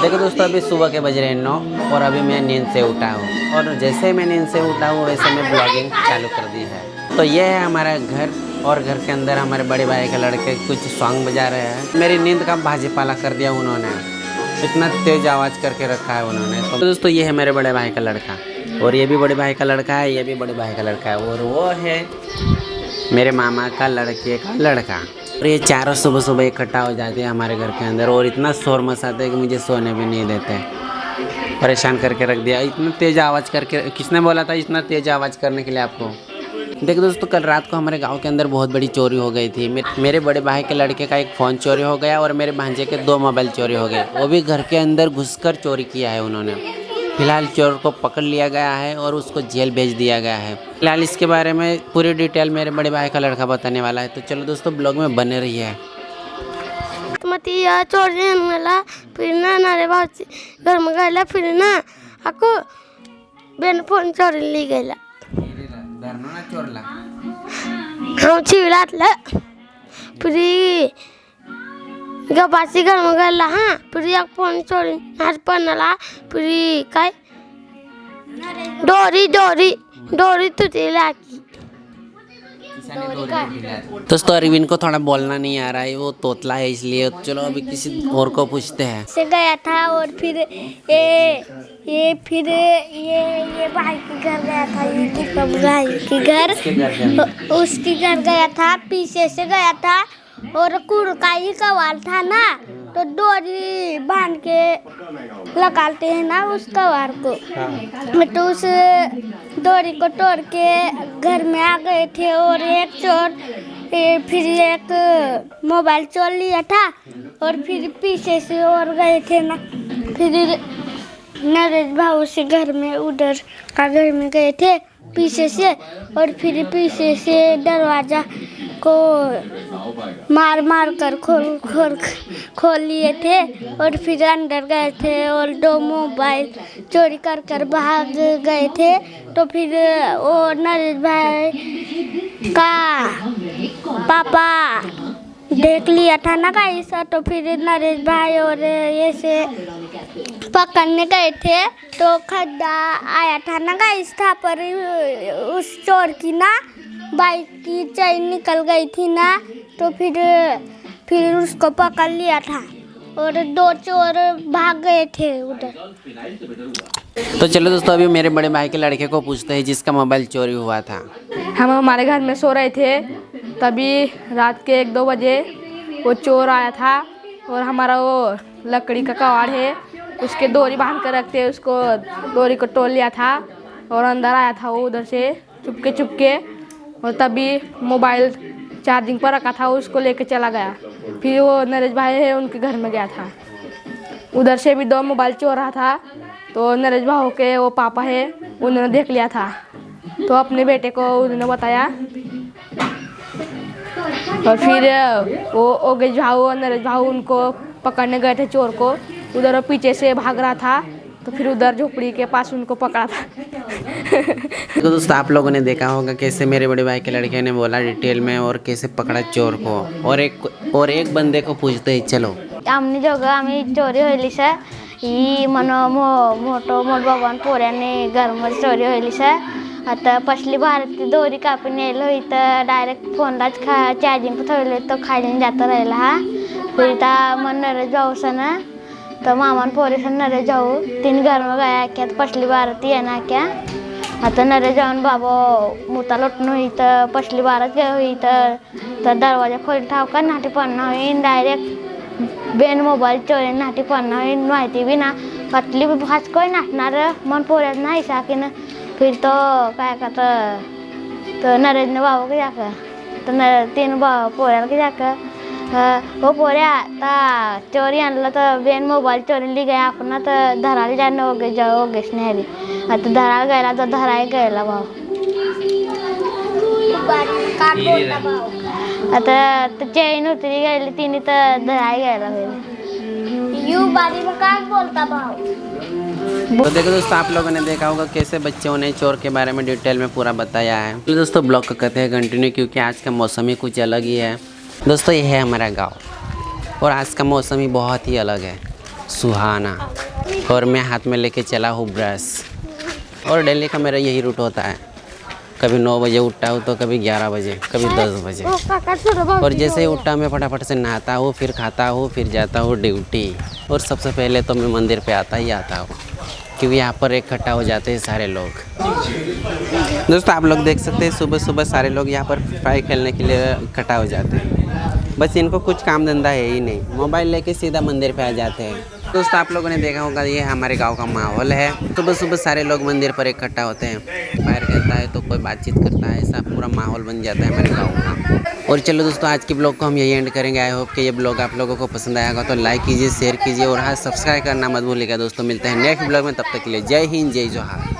देखो दोस्तों, अभी सुबह के बज रहे हैं 9 और अभी मैं नींद से उठा हूँ और जैसे मैं नींद से उठा हूँ वैसे मैं ब्लॉगिंग चालू कर दी है। तो ये है हमारा घर और घर के अंदर हमारे बड़े भाई के लड़के कुछ सॉन्ग बजा रहे हैं। मेरी नींद का भाजीपाला कर दिया उन्होंने, इतना तेज आवाज़ करके रखा है उन्होंने। तो दोस्तों ये है मेरे बड़े भाई का लड़का और ये भी बड़े भाई का लड़का है, ये भी बड़े भाई का लड़का है और वो है मेरे मामा का लड़के का लड़का। और ये चारों सुबह सुबह इकट्ठा हो जाते हैं हमारे घर के अंदर और इतना शोर मचाते हैं कि मुझे सोने भी नहीं देते, परेशान करके रख दिया। इतना तेज़ आवाज़ करके, किसने बोला था इतना तेज़ आवाज़ करने के लिए आपको? देखो दोस्तों, कल रात को हमारे गांव के अंदर बहुत बड़ी चोरी हो गई थी। मेरे बड़े भाई के लड़के का एक फ़ोन चोरी हो गया और मेरे भांजे के 2 मोबाइल चोरी हो गए, वो भी घर के अंदर घुसकर चोरी किया है उन्होंने। फिलहाल चोर को पकड़ लिया गया है और उसको जेल भेज दिया गया है। फिलहाल इसके बारे में पूरी डिटेल मेरे बड़े भाई का लड़का बताने वाला है। तो चलो दोस्तों, ब्लॉग में बने रहिए। चोरी मला फिर ना रे भाऊची घर में गया, फिर ना आपको बेन फोन चोरी ली गया, हम चिवलातलं फिर गपाची घर में गया। हाँ फिर एक फोन चोरी आज पन्नाला फिर काय डोरी तुझे लागी। दोस्तों अरविंद को थोड़ा बोलना नहीं आ रहा है, वो तोतला है इसलिए। चलो अभी किसी और को पूछते हैं। से गया था और फिर ये भाई के घर गया था, ये दीपक भाई के घर, उसके घर गया था, पीछे से गया था और कुड़काई का वाल था ना, तो डोरी बांध के लगाते हैं ना उस कवार को, तो उस डोरी को तोड़ के घर में आ गए थे और एक चोर फिर एक मोबाइल चोर लिया था और फिर पीछे से और गए थे ना, फिर नरेश भाऊ से घर में उधर का घर में गए थे पीछे से और फिर पीछे से दरवाजा को मार कर खोल लिए थे और फिर अंदर गए थे और 2 मोबाइल चोरी कर भाग गए थे। तो फिर वो नरेश भाई का पापा देख लिया था ना गाइस, तो फिर नरेश भाई और ये से पकड़ने गए थे तो खड्डा आया था ना गाइस, था पर उस चोर की ना बाइक की चेन निकल गई थी ना, तो फिर उसको पकड़ लिया था और 2 चोर भाग गए थे उधर। तो चलो दोस्तों, अभी मेरे बड़े भाई के लड़के को पूछते हैं जिसका मोबाइल चोरी हुआ था। हम हमारे घर में सो रहे थे, तभी रात के 1-2 बजे वो चोर आया था और हमारा वो लकड़ी का कबाड़ है उसके डोरी बांध कर रखते, उसको डोरी को तोड़ लिया था और अंदर आया था वो उधर से चुपके और तभी मोबाइल चार्जिंग पर रखा था उसको लेके चला गया। फिर वो नरेश भाई है उनके घर में गया था, उधर से भी 2 मोबाइल चोर रहा था, तो नरेश भाऊ के वो पापा है उन्होंने देख लिया था, तो अपने बेटे को उन्होंने बताया और फिर वो ओगेश भाऊ और नरेश भाऊ उनको पकड़ने गए थे चोर को, उधर वो पीछे से भाग रहा था, तो फिर उधर झोपड़ी के पास उनको पकड़ा था। तो दोस्तों आप लोगों ने देखा होगा कैसे मेरे बड़े भाई के लड़के ने बोला डिटेल में और कैसे पकड़ा चोर को, और एक बंदे को पूछते ही चलो। आमनी जोगा आम्ही चोरी होईली सर, ही मोठो बघून पोऱ्यांनी घरमध्ये चोरी होईली सर। आता पसली भारती दोरी कापून यायला होई तर डायरेक्ट फोनलाच चार्जिंग ठेवले तो खाली जाता राहिला हा। फिर ता मन नरेश भाऊ सना तो मामान पोरी सन नरेश भाऊ 3 घर में गया क्या पसली भारती है ना क्या, आता नरेश जाऊन बाबा मुता लोटून हुई तर पसली भारत गए हुई तर दरवाजा खोल ठाव का नाटी पन्ना हुई डायरेक्ट बेन मोबाईल चोरी नाटी पन्ना हुई माहिती भी ना कतली भाज कोई नाटणार मन पोऱ्यात नाही साकीन। फिर तो काय का तो नरेश ने बाबा के जाकर तो 3 पोऱ्याला के जाकर वो पोऱ्या ता चोरी आणलं तर बेन मोबाईल चोरी ली गया आपण तर धरायला जाणं ओगेश न्यायली, आता धरायला गेला तर धरायला गेला भाऊ, आता चेन उतरी गेली तिने तर धरायला गेला। यू बारी में काय बोलता भाऊ। तो देखो दोस्तों, आप लोगों ने देखा होगा कैसे बच्चों ने चोर के बारे में डिटेल में पूरा बताया है। तो दोस्तों ब्लॉग को कहते हैं कंटिन्यू, क्योंकि आज का मौसम ही कुछ अलग ही है। दोस्तों ये है हमारा गांव और आज का मौसम ही बहुत ही अलग है। सुहाना और मैं हाथ में लेके चला हूँ ब्रश। और डेली का मेरा यही रूट होता है, कभी 9 बजे उठता हूँ तो कभी 11 बजे, कभी 10 बजे। और जैसे ही उठता मैं फटाफट से नहाता हूँ, फिर खाता हूँ, फिर जाता हूँ ड्यूटी। और सबसे पहले तो मैं मंदिर पे आता ही आता हूँ, क्योंकि यहाँ पर इकट्ठा हो जाते हैं सारे लोग। दोस्तों आप लोग देख सकते हैं सुबह सुबह सारे लोग यहाँ पर फ्री फायर खेलने के लिए इकट्ठा हो जाते हैं। बस इनको कुछ काम धंधा है ही नहीं, मोबाइल लेके सीधा मंदिर पे आ जाते हैं। दोस्तों आप लोगों ने देखा होगा ये हमारे गांव का माहौल है। सुबह सुबह सारे लोग मंदिर पर इकट्ठा होते हैं, फायर खेलता है तो कोई बातचीत करता है, ऐसा पूरा माहौल बन जाता है हमारे गाँव का। और चलो दोस्तों आज की ब्लॉग को हम यही एंड करेंगे। आई होप कि ये ब्लॉग आप लोगों को पसंद आएगा, तो लाइक कीजिए, शेयर कीजिए और हाँ सब्सक्राइब करना मत भूलिएगा। दोस्तों मिलते हैं नेक्स्ट ब्लॉग में, तब तक के लिए जय हिंद जय जोहार।